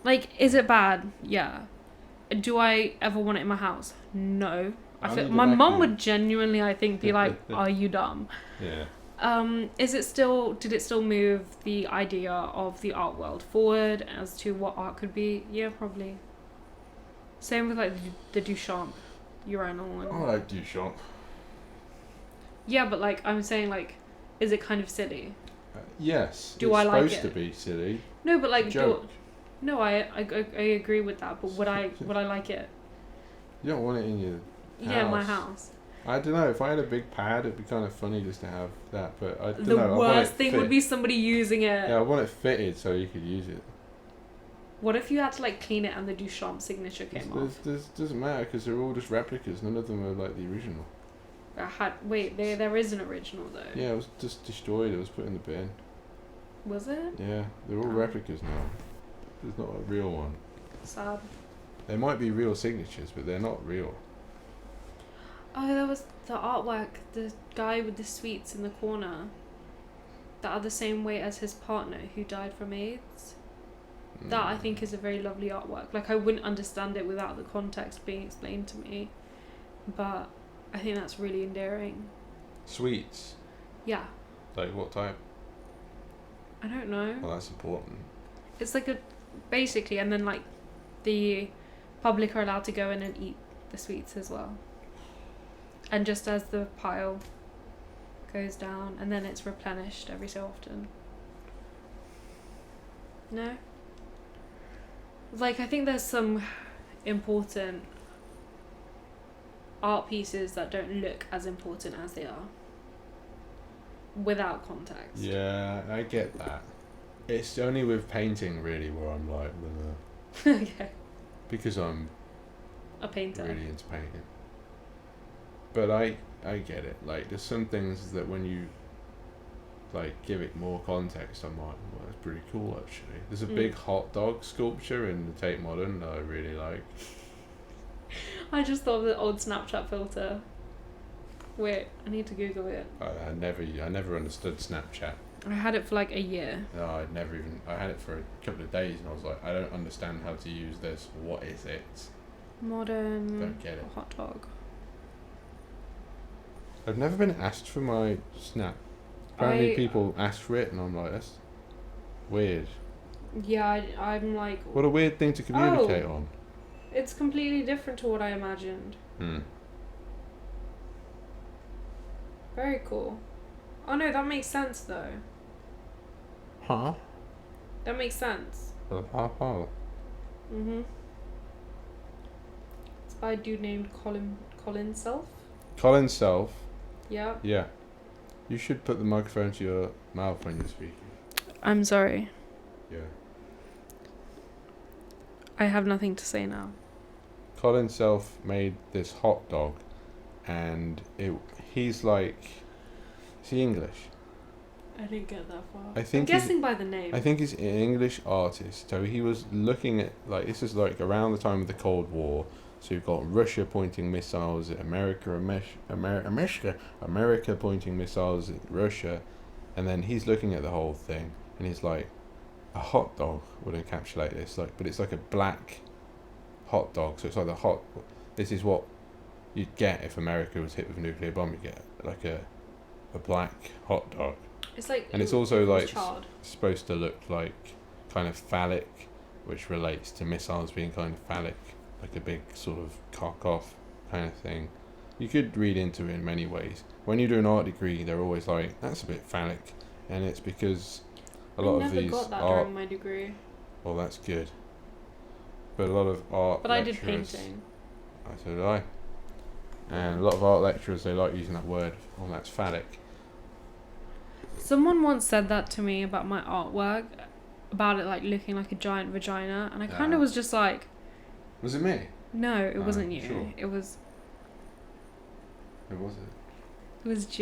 Like, is it bad? Yeah. Do I ever want it in my house? No. I feel my mum would genuinely, I think, be like, "Are you dumb?" Yeah. Did it still move the idea of the art world forward as to what art could be? Yeah, probably. Same with like the Duchamp urinal one. I like Duchamp. Yeah, but like I'm saying, like, is it kind of silly? Yes. Do I like it? It's supposed to be silly. No, but like, joke. No, I agree with that. But would I like it? You don't want it in your house. Yeah, in my house. I don't know. If I had a big pad, it'd be kind of funny just to have that. But I don't know. The worst thing would be somebody using it. Yeah, I want it fitted so you could use it. What if you had to like clean it and the Duchamp signature came off? Doesn't matter because they're all just replicas. None of them are like the original. There is an original though. Yeah, it was just destroyed. It was put in the bin. Was it? Yeah, they're all replicas now. There's not a real one. Sad. There might be real signatures, but they're not real. Oh, there was the artwork, the guy with the sweets in the corner that are the same weight as his partner who died from AIDS. That I think is a very lovely artwork. Like, I wouldn't understand it without the context being explained to me, but I think that's really endearing. Sweets? Yeah. Like what type? I don't know. Well, that's important. It's like basically, and then like the public are allowed to go in and eat the sweets as well. And just as the pile goes down, and then it's replenished every so often. No? Like, I think there's some important art pieces that don't look as important as they are. Without context. Yeah, I get that. It's only with painting, really, where I'm like... Okay. Because I'm... a painter. Really into painting. But I get it. Like, there's some things that when you like give it more context, I'm like, well, that's pretty cool actually. There's a big hot dog sculpture in the Tate Modern that I really like. I just thought of the old Snapchat filter. Wait, I need to Google it. I never understood Snapchat. I had it for like a year. No, I had it for a couple of days and I was like, I don't understand how to use this. What is it? Modern Don't get it. hot dog. I've never been asked for my Snap. Apparently people ask for it and I'm like, that's weird. Yeah, I'm like... What a weird thing to communicate on. It's completely different to what I imagined. Very cool. Oh no, that makes sense though. Huh? That makes sense. Mm-hmm. It's by a dude named Colin Self. Colin Self? Yeah. Yeah. You should put the microphone to your mouth when you're speaking. I'm sorry. Yeah. I have nothing to say now. Colin Self made this hot dog and he's like... Is he English? I didn't get that far. I'm guessing by the name. I think he's an English artist. So he was looking at... Like, this is like around the time of the Cold War. So you've got Russia pointing missiles at America pointing missiles at Russia. And then he's looking at the whole thing. And he's like, a hot dog would encapsulate this. Like, but it's like a black hot dog. So it's like the hot... This is what you'd get if America was hit with a nuclear bomb. You get like a black hot dog. It's like... And it's also like supposed to look like kind of phallic, which relates to missiles being kind of phallic. Like a big sort of cock off kind of thing. You could read into it in many ways. when you do an art degree, they're always like, that's a bit phallic, and it's because a lot of these I never got that art. during my degree. Well, that's good. But a lot of art. But I lecturers, did painting. So did I. And a lot of art lecturers, they like using that word. Oh, that's phallic. Someone once said that to me about my artwork, about it like looking like a giant vagina, and I kind of was just like. Was it me? No, it wasn't you. Sure. It was. Who was it? It was Jim.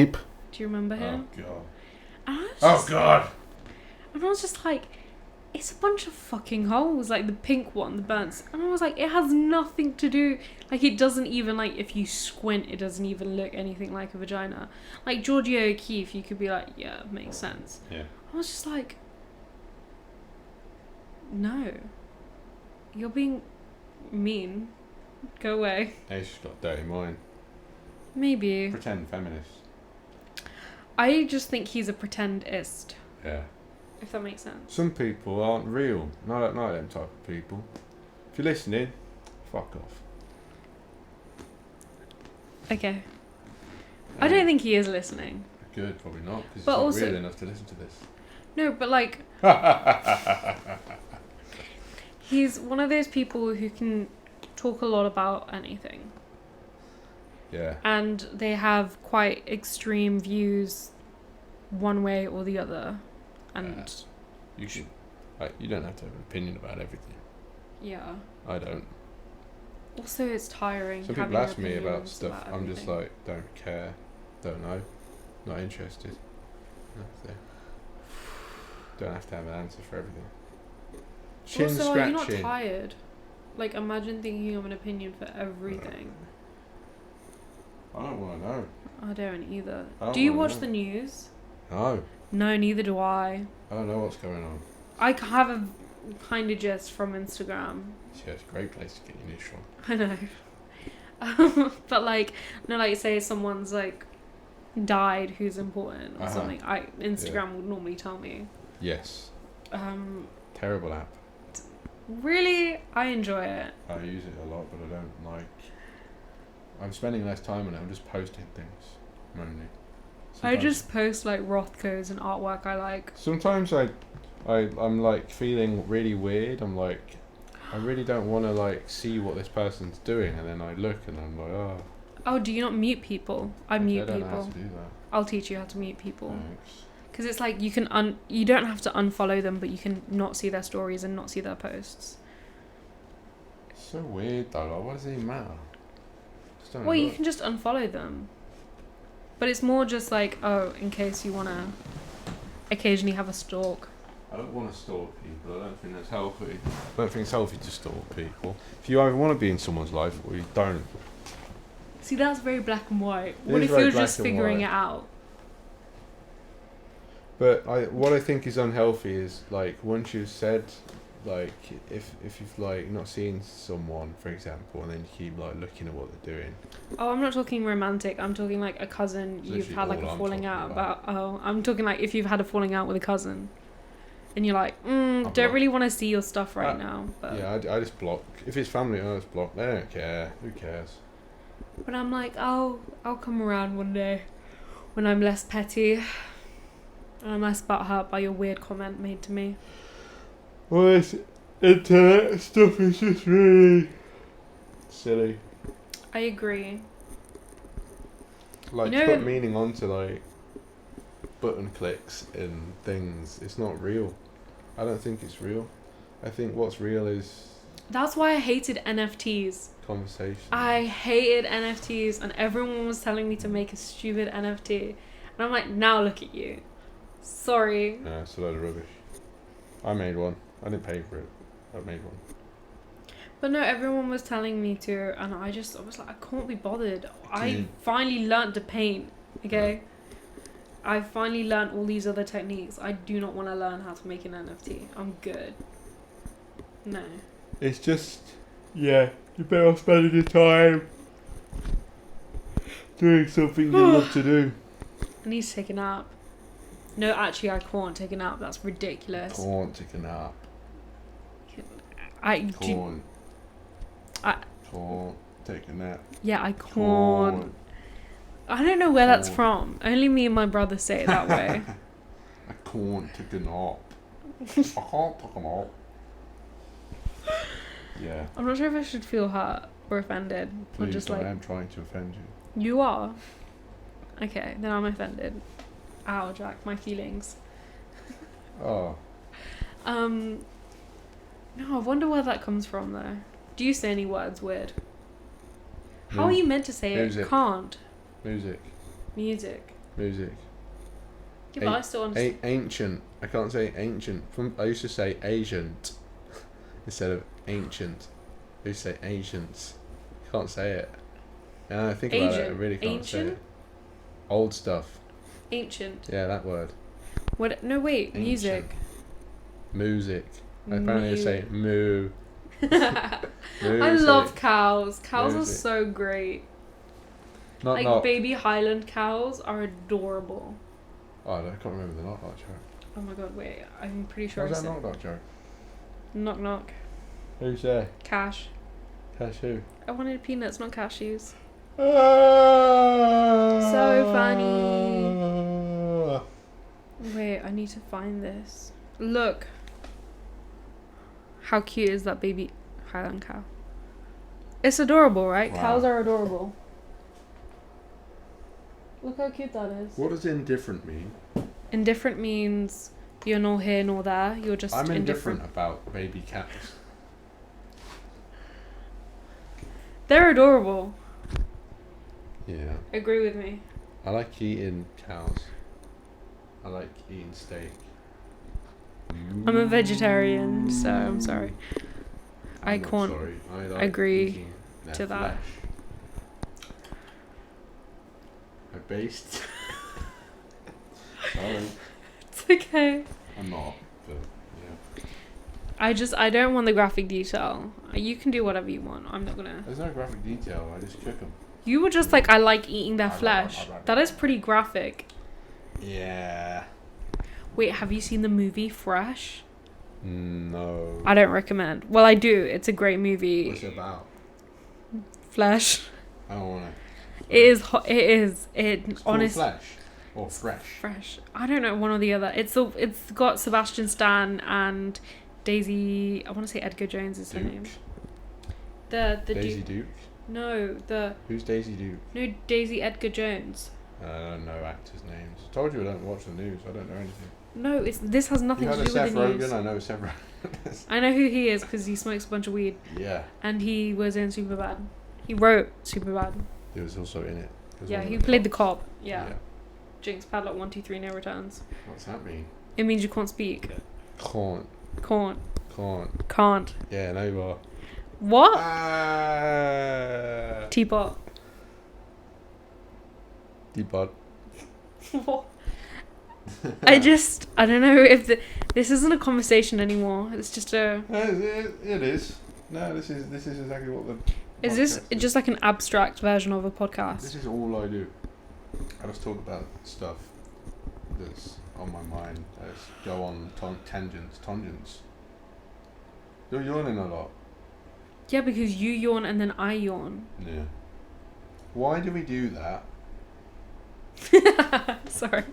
Beep. Do you remember him? Oh god. And I was Oh just, god. And I was just like, it's a bunch of fucking holes, like the pink one, the burnt. And I was like, it has nothing to do, like it doesn't even, like if you squint, it doesn't even look anything like a vagina. Like Georgia O'Keeffe, you could be like, yeah, it makes sense. Yeah. I was just like, no. You're being mean. Go away. Hey, she's got a dirty mind. Maybe. Pretend feminist. I just think he's a pretendist. Yeah. If that makes sense. Some people aren't real. Not them type of people. If you're listening, fuck off. Okay. I don't think he is listening. Good, probably not, because he's But not also- real enough to listen to this. No, but like, he's one of those people who can talk a lot about anything. Yeah. And they have quite extreme views one way or the other. And You should. You don't have to have an opinion about everything. yeah. I don't. Also, it's tiring. Some having people ask me about opinions stuff. about I'm just everything. like, don't care, don't know, not interested. That's it. Don't have to have an answer for everything. Chin Also, scratching. are you not tired? Like, imagine thinking of an opinion for everything. I don't want to know. I don't either. I don't Do you wanna watch know. the news? No, No, neither do I. I don't know what's going on. I have a kind of gist from Instagram. Yeah, it's a great place to get your news from. I know. But like, no, like say someone's like died who's important or something. Instagram would normally tell me. Yes. Terrible app. Really, I enjoy it. I use it a lot, but I don't like. I'm spending less time on it. I'm just posting things mainly. I just post like Rothkos and artwork I like. Sometimes I'm like feeling really weird. I'm like, I really don't want to like see what this person's doing, and then I look and I'm like, oh. Oh, do you not mute people? I mute I don't know people. how to do that. I'll teach you how to mute people. Thanks. Because it's like you can you don't have to unfollow them, but you can not see their stories and not see their posts. It's so weird though. Like, what does it even matter? Just don't Well, you look. can just unfollow them. But it's more just like, oh, in case you want to occasionally have a stalk. I don't want to stalk people. I don't think that's healthy. I don't think it's healthy to stalk people. If you either want to be in someone's life or you don't. See, that's very black and white. It What is if very you're black just and figuring white. it out? But what I think is unhealthy is like once you've said, like if you've like not seen someone, for example, and then you keep like looking at what they're doing. Oh, I'm not talking romantic. I'm talking like a cousin It's you've literally had like all a I'm falling talking out about. about. Oh, I'm talking like if you've had a falling out with a cousin, and you're like, don't blocked. really want to see your stuff right now. But Yeah, I just block. If it's family, I just block. They don't care. Who cares? But I'm like, I'll come around one day when I'm less petty. And I'm less butthurt by your weird comment made to me. Well, this internet stuff is just really silly. I agree. Like You to know- put meaning onto like button clicks and things. It's not real. I don't think it's real. I think what's real is That's why I hated NFTs. conversation. I hated NFTs, and everyone was telling me to make a stupid NFT. And I'm like, now look at you. Sorry. Yeah, it's a load of rubbish. I made one. I didn't pay for it. I made one. But no, everyone was telling me to, and I was like, I can't be bothered. I you- finally learnt to paint, okay? I finally learnt all these other techniques. I do not want to learn how to make an NFT. I'm good. No. It's just, yeah, you're better off spending your time doing something you love to do. I need to take a nap. No, actually, I can't take a nap. That's ridiculous. Can't take a nap. I Can't. I- Can't take a nap. yeah, I can't. Can't. I don't know where that's from. Only me and my brother say it that way. I can't take a nap. I can't take a nap. Yeah. I'm not sure if I should feel hurt or offended. Please, or just like... I am trying to offend you. You are? Okay, then I'm offended. Ow, Jack, my feelings. Oh. No, I wonder where that comes from though. Do you say any words weird? How are you meant to say music. it? Can't. Music. Music. Music. Yeah, but I still understand. Ancient. I can't say ancient. I used to say agent instead of ancient. I used to say ancients. Can't say it. And I think about it, I really can't say it. Old stuff. Ancient. Yeah, that word. What? No, wait. Ancient. Music. Music. Apparently I say moo. I love cows. Cows are so great. Like baby Highland cows are adorable. Oh, I can't remember the knock joke. Oh my god, wait. I'm pretty sure What's that knock joke? Knock knock. Who's there? Cash. Cash who? I wanted peanuts, not cashews. So funny. Wait, I need to find this. Look. How cute is that baby Highland cow? It's adorable, right? Wow. Cows are adorable. Look how cute that is. What does indifferent mean? Indifferent means you're nor here nor there. You're just I'm indifferent about baby cats. They're adorable. Yeah. Agree with me. I like eating cows. I like eating steak. I'm a vegetarian, so I'm sorry. I can't agree to that. I based. Sorry. It's okay. I'm not, but yeah. I don't want the graphic detail. You can do whatever you want. I'm not gonna. There's no graphic detail. I just cook them. You were just like, I like eating their flesh. That is pretty graphic. Yeah. Wait, have you seen the movie Fresh? No. I don't recommend. Well, I do. It's a great movie. What's it about? Flesh. I don't want to. It is. It is. It's honest. Flesh or fresh. Fresh. I don't know, one or the other. It's got Sebastian Stan and Daisy. I want to say Edgar Jones is her name. The Daisy Duke. No, Who's Daisy Duke? No, Daisy Edgar Jones. I don't know actors' names. I told you I don't watch the news. I don't know anything. No, this has nothing to do with the news. Seth Rogen? I know Seth Rogen. I know who he is because he smokes a bunch of weed. Yeah. And he was in Superbad. He wrote Superbad. He was also in it. Yeah, he played the cop. Yeah. Jinx, padlock 1, 2, 3, no returns. What's that mean? It means you can't speak. Can't. Yeah, no you are. What? Teapot. Teapot. What? I don't know if this isn't a conversation anymore. It's just a. It is. No, this is exactly what the. Is this just like an abstract version of a podcast? This is all I do. I just talk about stuff that's on my mind. I just go on tangents. You're yawning a lot. Yeah, because you yawn and then I yawn. Yeah. Why do we do that? Sorry.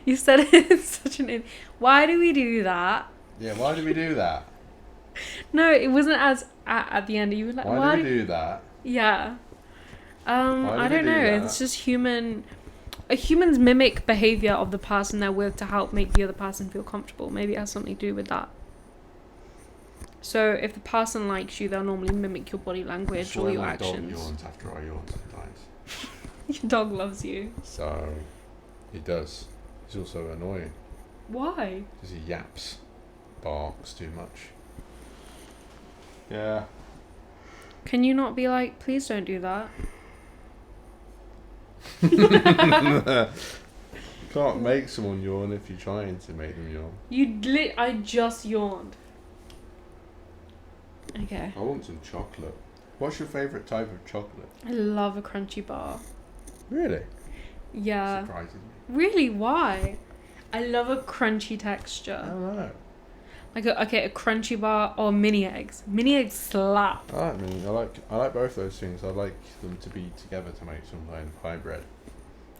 You said it in such an... Why do we do that? Yeah, why do we do that? No, it wasn't as at the end. You were like, why do we do that? Yeah. I don't know. It's just humans mimic behavior of the person they're with to help make the other person feel comfortable. Maybe it has something to do with that. So if the person likes you, they'll normally mimic your body language or your actions. My dog yawns after I yawn sometimes. Your dog loves you. So, he does. He's also annoying. Why? Because he yaps, barks too much. Yeah. Can you not be like, please don't do that? Can't make someone yawn if you're trying to make them yawn. I just yawned. Okay. I want some chocolate. What's your favourite type of chocolate? I love a crunchy bar. Really? Yeah. Surprises me. Really? Why? I love a crunchy texture. I don't know. Like a crunchy bar or mini eggs. Mini eggs slap. I like both those things. I like them to be together to make some kind of hybrid.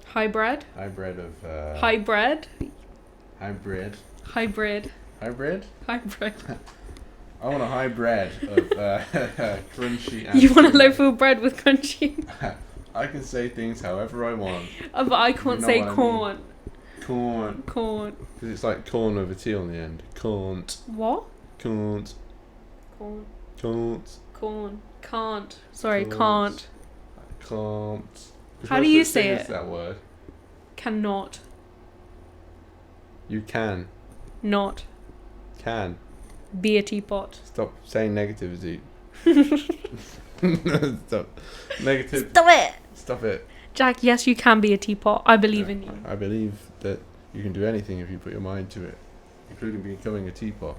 Hybrid. Hybrid of. Hybrid. Hybrid. Hybrid. Hybrid. Hybrid. I want a hybrid of crunchy. And You want a loaf of bread with crunchy? I can say things however I want. But I can't say corn. Corn. Corn. Because it's like corn with a T on the end. Can't. What? Can't. Corn. Can't. Corn. Can't. Sorry, can't. Can't. How do you say it? That word. Cannot. You can. Not. Can. Be a teapot. Stop saying negativity. Stop. Negative. Stop it. Stop it. Jack, yes, you can be a teapot. I believe in you. I believe that you can do anything if you put your mind to it, including becoming a teapot.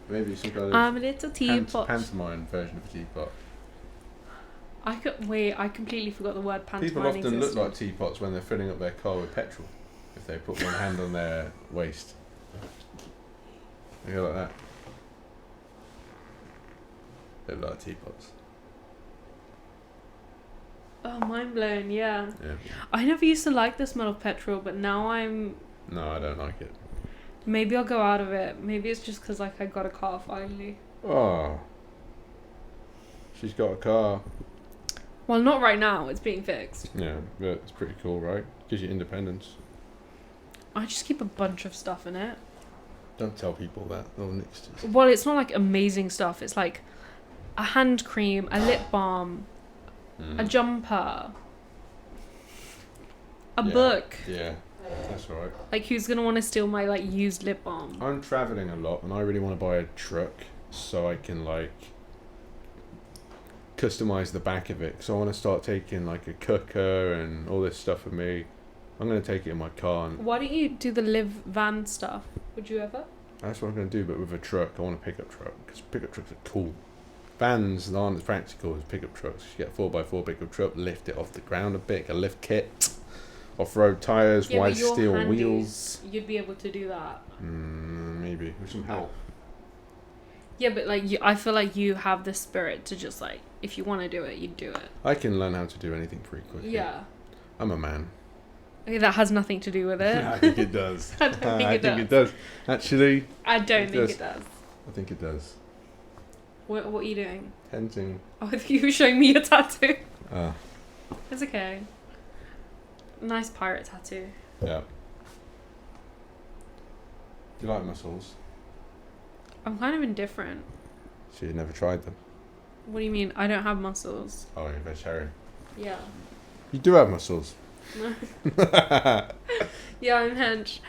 Maybe some kind of I'm a little teapot. pantomime version of a teapot. I completely forgot the word pantomime. People often look like teapots when they're filling up their car with petrol. If they put one hand on their waist. They go like that. They look like teapots. Oh, mind blown, yeah. Yeah. I never used to like the smell of petrol, but now I'm... No, I don't like it. Maybe I'll go out of it. Maybe it's just because like I got a car finally. Oh. She's got a car. Well, not right now. It's being fixed. Yeah, but it's pretty cool, right? Gives you independence. I just keep a bunch of stuff in it. Don't tell people that. They'll nix it. Well, it's not like amazing stuff. It's like a hand cream, a lip balm, a jumper, a book. Yeah, that's alright. Like, who's gonna want to steal my like used lip balm? I'm travelling a lot and I really want to buy a truck so I can like customise the back of it. So I want to start taking like a cooker and all this stuff with me. I'm going to take it in my car. And why don't you do the live van stuff? Would you ever? that's what I'm going to do, but with a truck. I want a pickup truck because pickup trucks are cool. Vans aren't as practical as pickup trucks. You get a 4x4 pickup truck, lift it off the ground a bit, a lift kit, off-road tyres, wide steel wheels. You'd be able to do that. Maybe with some help. Yeah, but like I feel like you have the spirit to just like, if you want to do it, you'd do it. I can learn how to do anything pretty quickly. Yeah. I'm a man. Okay, that has nothing to do with it. I think it does. I don't think it does. Actually, I don't think it does. I think it does. What are you doing? Tenting. Oh, I think you were showing me your tattoo. Ah. It's okay. Nice pirate tattoo. Yeah. Do you like mussels? I'm kind of indifferent. So you've never tried them? What do you mean? I don't have muscles. Oh, you're vegetarian. Yeah. You do have muscles. Yeah, I'm hench.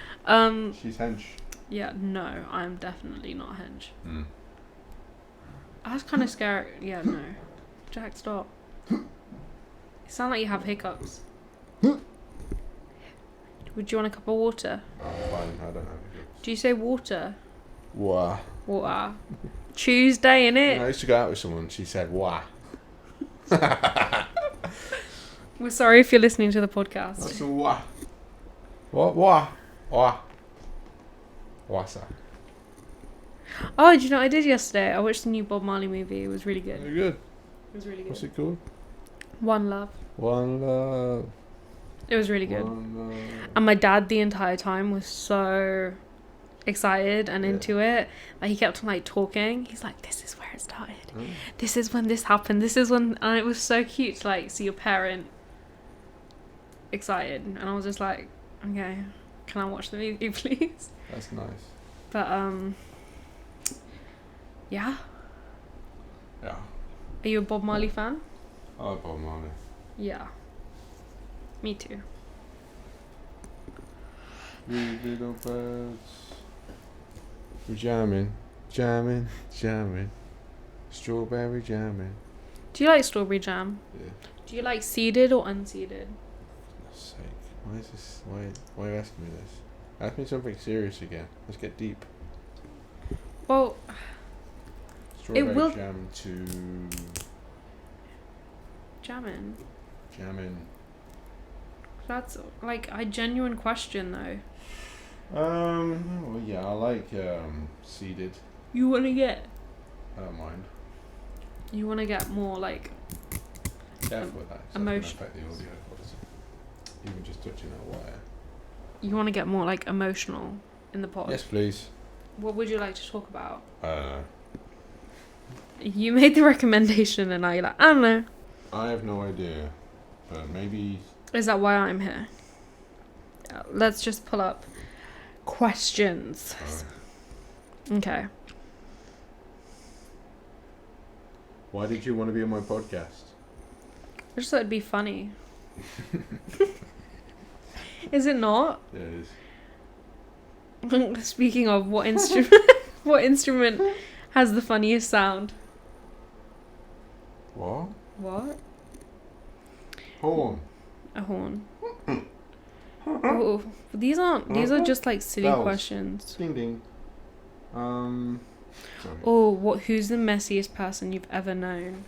She's hench. Yeah, no, I'm definitely not hench. Mm. I was kind of scared. Yeah, no. Jack, stop. You sound like you have hiccups. Would you want a cup of water? I'm fine, I don't have hiccups. Do you say water? Wah. Water. Tuesday, innit? I used to go out with someone, she said wah. We're sorry if you're listening to the podcast. That's a wah. What? Wah. Wah. What's that? Oh, do you know what I did yesterday? I watched the new Bob Marley movie. It was really good. Very good. It was really good. What's it called? One Love. One Love. It was really good. One Love. And my dad the entire time was so excited and into it. Like, he kept on like talking. He's like, this is where it started. This is when this happened. This is when... And it was so cute to like see your parent excited. And I was just like, okay, can I watch the movie, please? That's nice. But, yeah. Yeah. Are you a Bob Marley fan? I like Bob Marley. Yeah. Me too. We little birds. We're jamming, jamming, jamming. Strawberry jamming. Do you like strawberry jam? Yeah. Do you like seeded or unseeded? For goodness sake. Why is this? Why are you asking me this? Ask me something serious again. Let's get deep. Well, Strawberry jam to jamming. jamming. That's like a genuine question though. Well, yeah, I like seeded. You want to get? I don't mind. You want to get more like Careful with that. 'Cause emotion. that's gonna affect the audio quality. even just touching that wire. You want to get more like emotional in the pod? Yes, please. What would you like to talk about? I don't know. You made the recommendation and now you're like, I don't know. I have no idea, but maybe. Is that why I'm here? Let's just pull up questions. Okay. Why did you want to be on my podcast? I just thought it'd be funny. Is it not? It is. Speaking of, what instrument what instrument has the funniest sound? What? What? Horn. A horn. Oh, these are just like silly Bells. questions. Ding ding. Sorry. Oh, who's the messiest person you've ever known?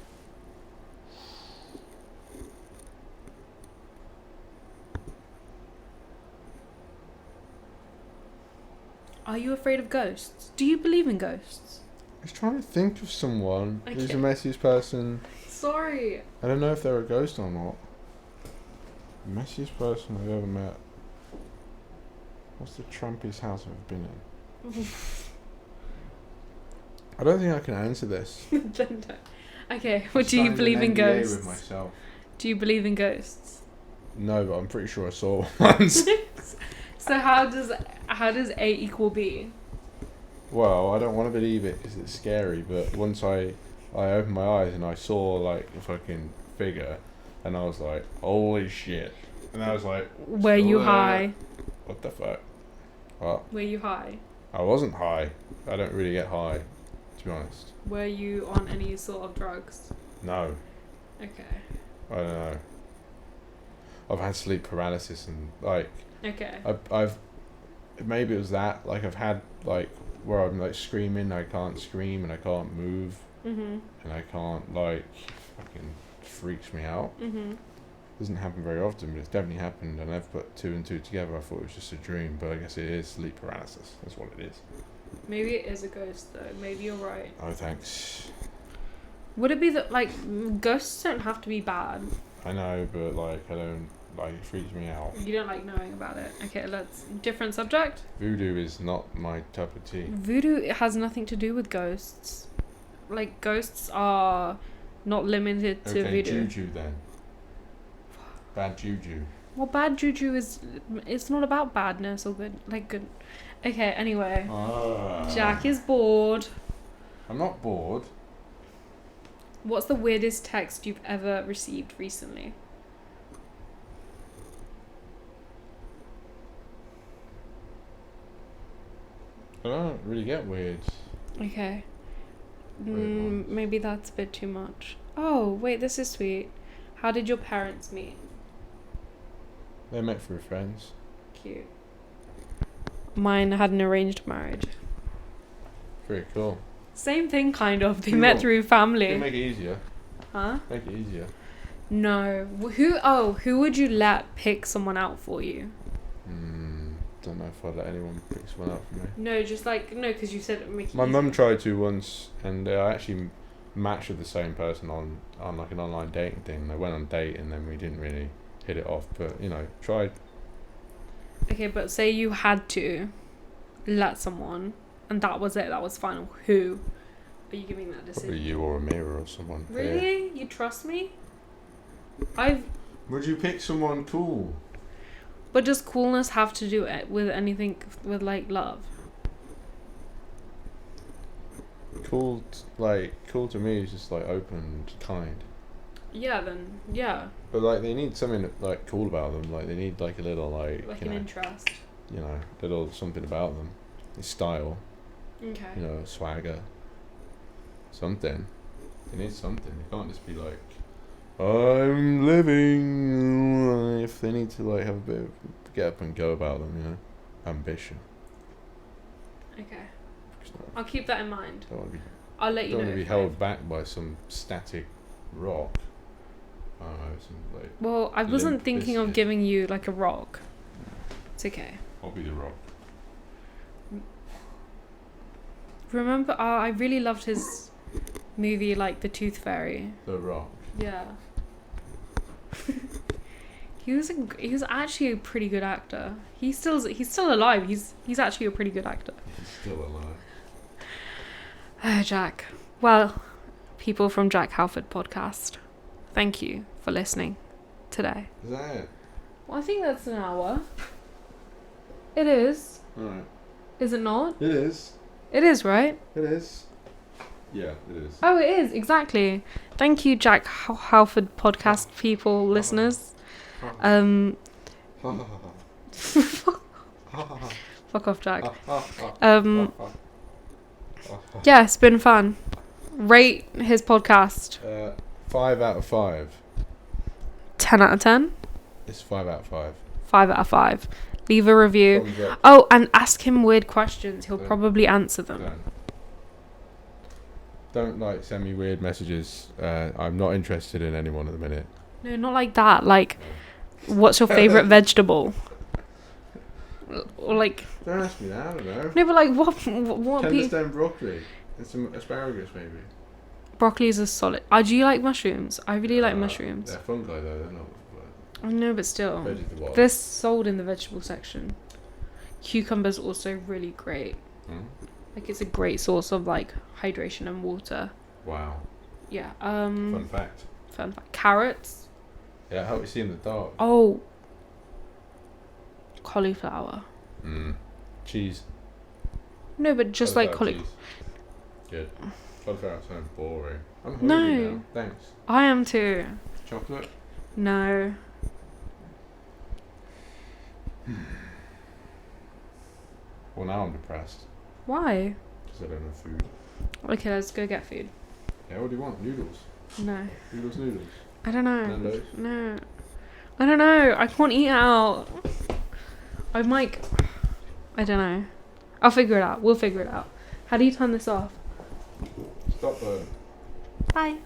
Are you afraid of ghosts? Do you believe in ghosts? I was trying to think of someone who's the Okay. messiest person. Sorry. I don't know if they're a ghost or not. Messiest person I've ever met. What's the trampiest house I've been in? I don't think I can answer this. Okay, what do you believe in ghosts? With myself. Do you believe in ghosts? No, but I'm pretty sure I saw one once. So how does A equal B? Well, I don't want to believe it because it's scary, but once I opened my eyes and I saw like a fucking figure, and I was like, holy shit. And I was like, Were you high? What the fuck? What? Were you high? I wasn't high. I don't really get high, to be honest. Were you on any sort of drugs? No, Okay. I don't know. I've had sleep paralysis and like Okay. I've maybe it was that, like I've had like where I'm like screaming, I can't scream and I can't move Mhm. and I can't like fucking freaks me out. Mhm. Doesn't happen very often, but it's definitely happened, and I've put two and two together. I thought it was just a dream, but I guess it is sleep paralysis. That's what it is. Maybe it is a ghost though. Maybe you're right. Oh, thanks. Would it be that like ghosts don't have to be bad? I know, but like I don't like it freaks me out. You don't like knowing about it. Okay, let's different subject. Voodoo is not my cup of tea. Voodoo has nothing to do with ghosts. Like ghosts are not limited to Okay, voodoo. juju then. Bad juju. Well, bad juju is it's not about badness or good like good. Okay, anyway. Jack is bored. I'm not bored. What's the weirdest text you've ever received recently? I don't really get weird. Okay. Weird ones. Maybe that's a bit too much. Oh, wait, this is sweet. How did your parents meet? They met through friends. Cute. Mine had an arranged marriage. Very cool. Same thing, kind of. They You met what? through Can family. make it easier. Huh? Make it easier. No. Who would you let pick someone out for you? Don't know if I'd let anyone pick someone up for me. No, just like, no, because you said make it My mum easier. tried to once, and I actually matched with the same person on like an online dating thing. They went on a date, and then we didn't really hit it off. But you know, tried. Okay, but say you had to let someone, and that was it, that was final. Who are you giving that decision? Probably you or Amira or someone. Really? You trust me? Would you pick someone cool? But does coolness have to do it with anything with like love? Cool to me is just like open and kind. Yeah, then yeah, But like they need something like cool about them. Like they need like a little like an interest. you know, little something about them. Style, Okay. you know, swagger. Something. They need something. They can't just be like, I'm living. If they need to like have a bit of get up and go about them, you know, ambition. Okay. I'll keep that in mind. Don't want to be, I'll let you don't know. want to be if held back by some static rock. I don't know, some like. Well, I wasn't limp thinking of biscuit. giving you like a rock. It's okay. I'll be the rock. Remember, I really loved his movie, like The Tooth Fairy. The rock. Yeah. He was actually a pretty good actor. He's still alive. He's actually a pretty good actor. He's still alive. Oh, Jack. Well, people from Jack Halford podcast, thank you for listening today. Is that it? Well, I think that's an hour. It is. Alright. Is it not? It is. It is, right? It is. Yeah, it is. Oh, it is, exactly. Thank you, Jack Halford podcast people, listeners. Fuck off, Jack. Yeah, it's been fun. Rate his podcast. 5 out of 5. 10 out of 10? It's 5 out of 5. 5 out of 5. Leave a review. Oh, and ask him weird questions. He'll probably answer them. Don't like send me weird messages. I'm not interested in anyone at the minute. No, not like that. Like, what's your favourite vegetable? Or like. Don't ask me that. I don't know. No, but like what? Tender stem broccoli and some asparagus maybe. Broccoli is a solid. Do you like mushrooms? I really like mushrooms. They're fungi though. They're not. I know, but still, Vegetable. they're sold in the vegetable section. Cucumbers also really great. Like it's a great source of like hydration and water. Wow. Yeah. Fun fact. Carrots. Yeah, how you see in the dark. Oh. Cauliflower. Cheese. No, but just like cauliflower. Good. Cauliflower sounds boring. I'm hungry now. Thanks. I am too. Chocolate? No. Well, now I'm depressed. Why? Because I don't have food. Okay, let's go get food. Yeah, what do you want? Noodles? No. Noodles? I don't know. Nando's? No. I don't know. I can't eat out. I don't know. I'll figure it out. We'll figure it out. How do you turn this off? Stop. Bye.